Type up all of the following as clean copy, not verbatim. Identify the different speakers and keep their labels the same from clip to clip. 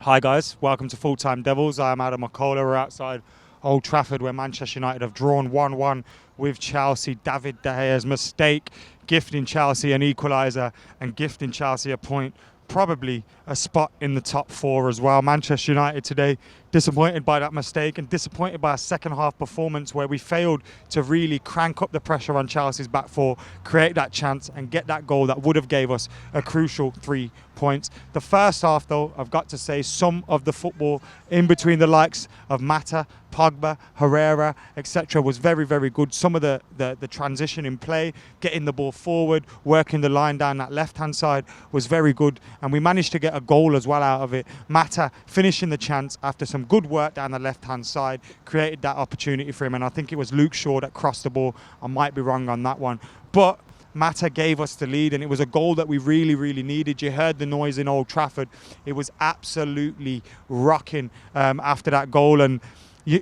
Speaker 1: Hi guys, welcome to Full Time Devils. I'm Adam Mckola. We're outside Old Trafford where Manchester United have drawn 1-1 with Chelsea. David De Gea's mistake, gifting Chelsea an equaliser and gifting Chelsea a point. Probably a spot in the top four as well. Manchester United today disappointed by that mistake and disappointed by a second half performance where we failed to really crank up the pressure on Chelsea's back four, create that chance and get that goal that would have gave us a crucial 3 points. The first half though, I've got to say, some of the football in between the likes of Mata, Pogba, Herrera, etc. was very, very good. Some of the transition in play, getting the ball forward, working the line down that left-hand side was very good. And we managed to get a goal as well out of it. Mata finishing the chance after some good work down the left-hand side, created that opportunity for him. And I think it was Luke Shaw that crossed the ball. I might be wrong on that one. But Mata gave us the lead, and it was a goal that we really, really needed. You heard the noise in Old Trafford. It was absolutely rocking after that goal. And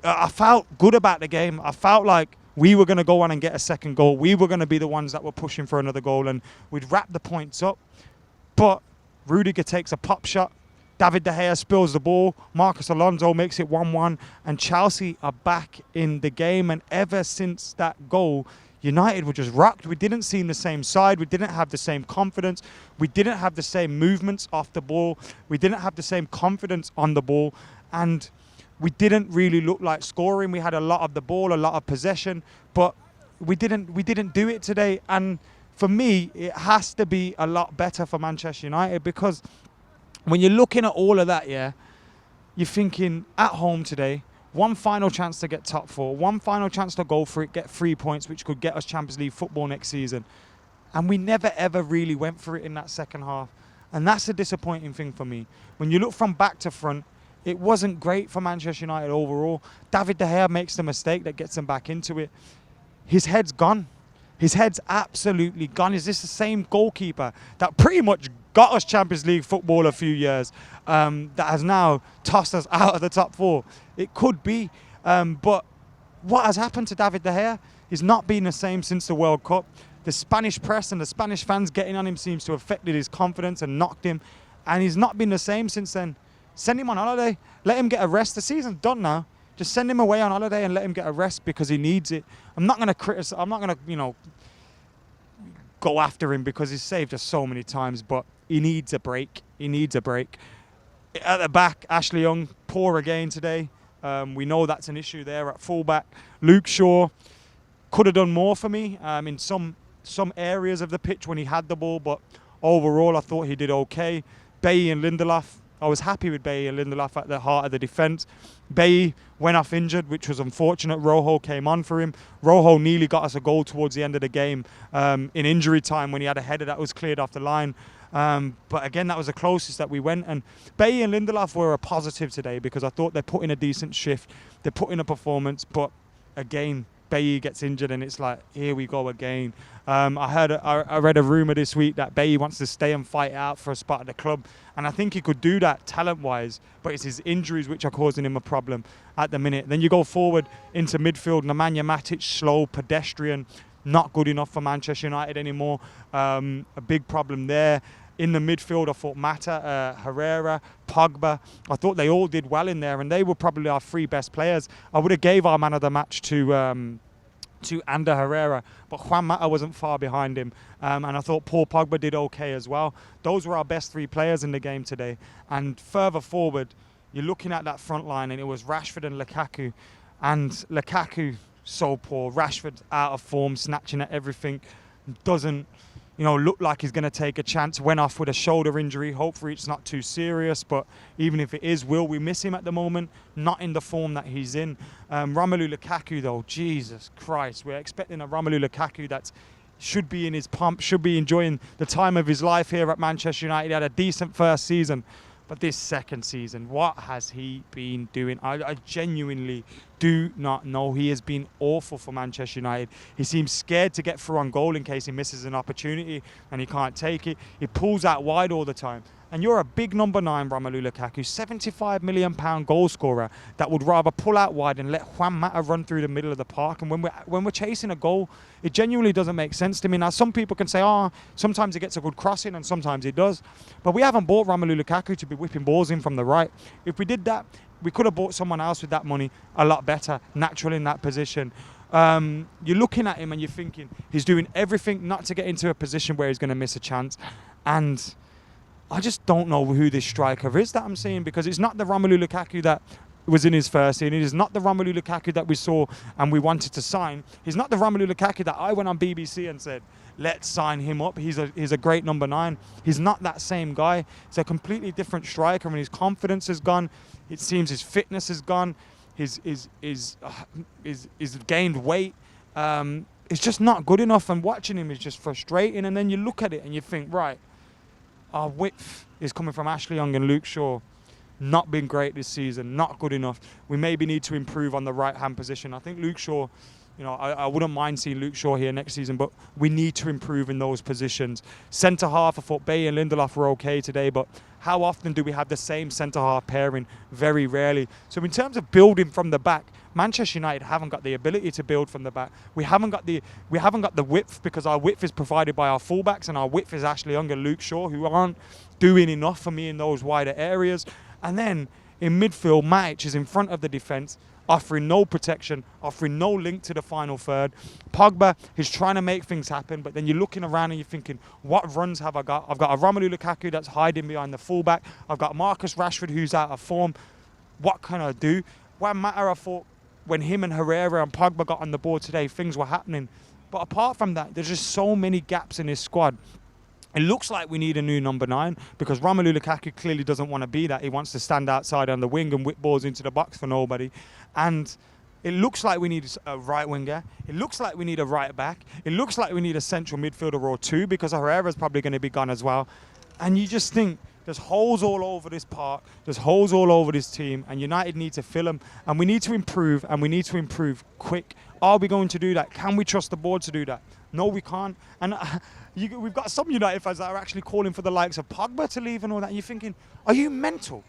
Speaker 1: I felt good about the game. I felt like we were going to go on and get a second goal. We were going to be the ones that were pushing for another goal, and we'd wrap the points up. But Rudiger takes a pop shot. David De Gea spills the ball. Marcus Alonso makes it 1-1. And Chelsea are back in the game. And ever since that goal, United were just rocked. We didn't seem the same side. We didn't have the same confidence. We didn't have the same movements off the ball. We didn't have the same confidence on the ball. And we didn't really look like scoring. We had a lot of the ball, a lot of possession, but we didn't do it today. And for me, it has to be a lot better for Manchester United, because when you're looking at all of that, yeah, you're thinking at home today, one final chance to get top four, one final chance to go for it, get 3 points, which could get us Champions League football next season. And we never, ever really went for it in that second half. And that's a disappointing thing for me. When you look from back to front, it wasn't great for Manchester United overall. David De Gea makes the mistake that gets him back into it. His head's gone. His head's absolutely gone. Is this the same goalkeeper that pretty much got us Champions League football a few years, that has now tossed us out of the top four? It could be. But what has happened to David De Gea? He's not been the same since the World Cup. The Spanish press and the Spanish fans getting on him seems to have affected his confidence and knocked him. And he's not been the same since then. Send him on holiday. Let him get a rest. The season's done now. Just send him away on holiday and let him get a rest, because he needs it. I'm not going to criticize. I'm not going to, go after him because he's saved us so many times. But he needs a break. He needs a break. At the back, Ashley Young, poor again today. We know that's an issue there at fullback. Luke Shaw could have done more for me in some areas of the pitch when he had the ball, but overall I thought he did okay. Bailly and Lindelof. I was happy with Bailly and Lindelof at the heart of the defence. Bailly went off injured, which was unfortunate. Rojo came on for him. Rojo nearly got us a goal towards the end of the game in injury time when he had a header that was cleared off the line. But again, that was the closest that we went. And Bailly and Lindelof were a positive today, because I thought they put in a decent shift. They put in a performance. But again, Bailly gets injured and it's like, here we go again. I read a rumour this week that Bailly wants to stay and fight out for a spot at the club. And I think he could do that talent-wise, but it's his injuries which are causing him a problem at the minute. Then you go forward into midfield. Nemanja Matic, slow, pedestrian, not good enough for Manchester United anymore. A big problem there. In the midfield, I thought Mata, Herrera, Pogba, I thought they all did well in there, and they were probably our three best players. I would have gave our man of the match to Ander Herrera, but Juan Mata wasn't far behind him. And I thought Paul Pogba did okay as well. Those were our best three players in the game today. And further forward, you're looking at that front line, and it was Rashford and Lukaku. And Lukaku, so poor. Rashford out of form, snatching at everything. Doesn't look like he's going to take a chance. Went off with a shoulder injury. Hopefully it's not too serious, but even if it is, will we miss him at the moment? Not in the form that he's in. Romelu Lukaku though, Jesus Christ, we're expecting a Romelu Lukaku that should be in his pump, should be enjoying the time of his life here at Manchester United. He had a decent first season, but this second season, what has he been doing? I genuinely do not know. He has been awful for Manchester United. He seems scared to get through on goal in case he misses an opportunity and he can't take it. He pulls out wide all the time. And you're a big number 9, Romelu Lukaku, £75 million goal scorer that would rather pull out wide and let Juan Mata run through the middle of the park. And when we're chasing a goal, it genuinely doesn't make sense to me. Now, some people can say, sometimes he gets a good crossing and sometimes he does. But we haven't bought Romelu Lukaku to be whipping balls in from the right. If we did that, we could have bought someone else with that money a lot better, natural in that position. You're looking at him and you're thinking he's doing everything not to get into a position where he's going to miss a chance. And I just don't know who this striker is that I'm seeing, because it's not the Romelu Lukaku that was in his first season. It is not the Romelu Lukaku that we saw and we wanted to sign. He's not the Romelu Lukaku that I went on BBC and said, let's sign him up. He's a great number 9. He's not that same guy. He's a completely different striker, and his confidence has gone. It seems his fitness has gone. He's gained weight. It's just not good enough, and watching him is just frustrating. And then you look at it and you think, right, our width is coming from Ashley Young and Luke Shaw. Not been great this season, not good enough. We maybe need to improve on the right-hand position. I think Luke Shaw, I wouldn't mind seeing Luke Shaw here next season, but we need to improve in those positions. Centre-half, I thought Bay and Lindelof were okay today, but how often do we have the same centre-half pairing? Very rarely. So in terms of building from the back, Manchester United haven't got the ability to build from the back. We haven't got the width, because our width is provided by our fullbacks, and our width is Ashley Young and Luke Shaw, who aren't doing enough for me in those wider areas. And then in midfield, Matic is in front of the defence, offering no protection, offering no link to the final third. Pogba is trying to make things happen, but then you're looking around and you're thinking, what runs have I got? I've got a Romelu Lukaku that's hiding behind the fullback. I've got Marcus Rashford who's out of form. What can I do? What matter, I thought, when him and Herrera and Pogba got on the board today, things were happening. But apart from that, there's just so many gaps in this squad. It looks like we need a new number 9, because Romelu Lukaku clearly doesn't want to be that. He wants to stand outside on the wing and whip balls into the box for nobody. And it looks like we need a right winger. It looks like we need a right back. It looks like we need a central midfielder or 2, because Herrera's probably going to be gone as well. And you just think there's holes all over this park. There's holes all over this team, and United need to fill them. And we need to improve, and we need to improve quick. Are we going to do that? Can we trust the board to do that? No, we can't. And we've got some United fans that are actually calling for the likes of Pogba to leave and all that. And you're thinking, are you mental?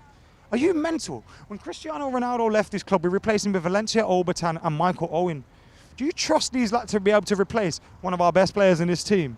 Speaker 1: Are you mental? When Cristiano Ronaldo left this club, we replaced him with Valencia, Obertan and Michael Owen. Do you trust these lads to be able to replace one of our best players in this team?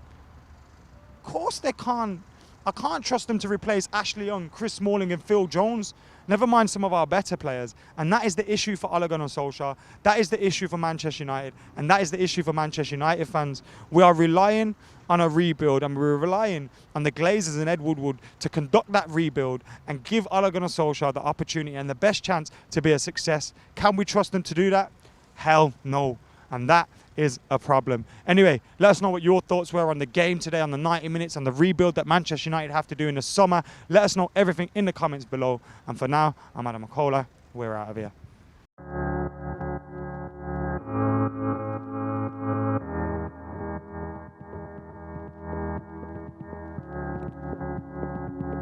Speaker 1: Of course they can't. I can't trust them to replace Ashley Young, Chris Smalling and Phil Jones. Never mind some of our better players. And that is the issue for Ole Gunnar Solskjaer. That is the issue for Manchester United. And that is the issue for Manchester United fans. We are relying on a rebuild, and we're relying on the Glazers and Ed Woodward to conduct that rebuild and give Ole Gunnar Solskjaer the opportunity and the best chance to be a success. Can we trust them to do that? Hell no. And that is a problem. Anyway, let us know what your thoughts were on the game today, on the 90 minutes, and the rebuild that Manchester United have to do in the summer. Let us know everything in the comments below. And for now, I'm Mckola. We're out of here.